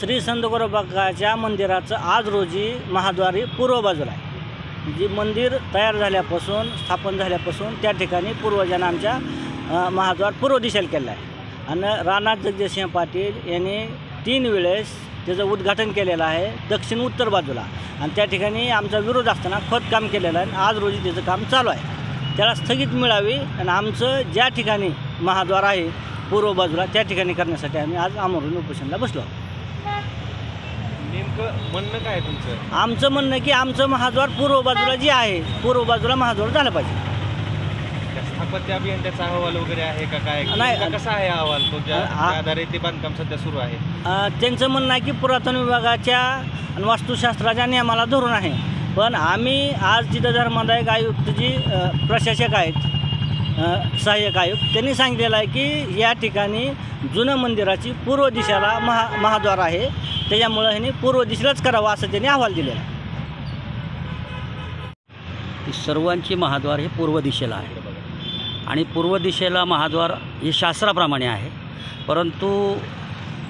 श्री संत गोरोबाकाच्या मंदिराचं आज रोजी महाद्वारी पूर्व बाजूला आहे। जी मंदिर तयार झाल्यापासून स्थापन झाल्यापासून त्या ठिकाणी पूर्वजांना आमच्या महाद्वार पूर्व दिशेला केलं आहे आणि राणा जगजितसिंह पाटील यांनी 3 वेळेस त्याचं उद्घाटन केलेलं आहे दक्षिण उत्तर बाजूला आणि त्या ठिकाणी आमचा विरोध असताना खोदकाम केलेलं आहे आणि आज रोजी त्याचं काम चालू आहे। त्याला स्थगित मिळावी आणि आमचं ज्या ठिकाणी महाद्वार आहे पूर्व बाजूला त्या ठिकाणी करण्यासाठी आम्ही आज आमरण उपोषणाला बसलो। नेमकं म्हणणं काय आहे तुमचं? आमचं म्हणणं की आमचं महाद्वार पूर्व बाजूला जे आहे पूर्व बाजूला महाद्वार झालं पाहिजे। स्थापत्य अभियंत्याचा अहवाल वगैरे आहे का काय? नाही, कसा आहे अहवाल तो ज्या आधारे ते बांधकाम सध्या सुरू आहे? त्यांचं म्हणणं आहे की पुरातन विभागाच्या आणि वास्तुशास्त्राच्या नियमाला धरून आहे, पण आम्ही आज तिथं धर्मादायक आयुक्त जी प्रशासक आहेत सहाय्यक आयुक्त त्यांनी सांगितलेलं आहे की या ठिकाणी जुनं मंदिराची पूर्व दिशेला महाद्वार आहे, त्याच्यामुळं ह्यांनी पूर्व दिशेलाच करावं असं त्यांनी अहवाल दिलेला आहे। सर्वांची महाद्वार हे पूर्व दिशेला आहे आणि पूर्व दिशेला महाद्वार हे शास्त्राप्रमाणे आहे, परंतु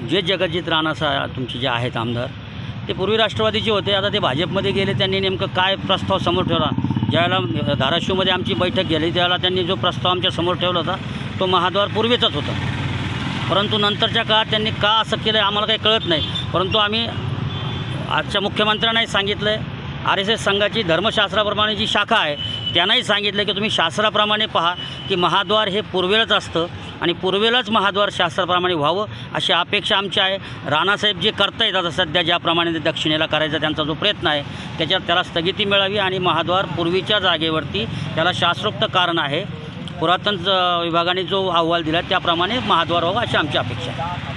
जे जगजित राणा तुमचे जे आहेत आमदार ते पूर्वी राष्ट्रवादीचे होते, आता ते भाजपमध्ये गेले। त्यांनी नेमकं काय प्रस्ताव समोर ठेवला, ज्यावेळेला धाराशिवमध्ये आमची बैठक गेली त्यावेळेला त्यांनी जो प्रस्ताव आमच्या समोर ठेवला होता तो महाद्वार पूर्वेचाच होता, परंतु नंतरच्या काळात त्यांनी का असं केलं आम्हाला काही कळत नाही। परंतु आम्ही आजच्या मुख्यमंत्र्यांनाही सांगितलं आहे, RSS संघाची धर्मशास्त्राप्रमाणे जी शाखा आहे त्यांनाही सांगितलं की तुम्ही शास्त्राप्रमाणे पहा की महाद्वार हे पूर्वेलाच असतं आणि पूर्वेलाच महाद्वार शास्त्राप्रमाणे व्हावं अशी अपेक्षा आमची आहे। राणासाहेब जे करतायत आता सध्या ज्याप्रमाणे ते दक्षिणेला करायचा त्यांचा जो प्रयत्न आहे त्याच्यात त्याला स्थगिती मिळावी आणि महाद्वार पूर्वीच्या जागेवरती त्याला शास्त्रोक्त कारण आहे, पुरातन विभागाने जो अहवाल दिला त्याप्रमाणे महाद्वार व्हावं अशी आमची अपेक्षा आहे।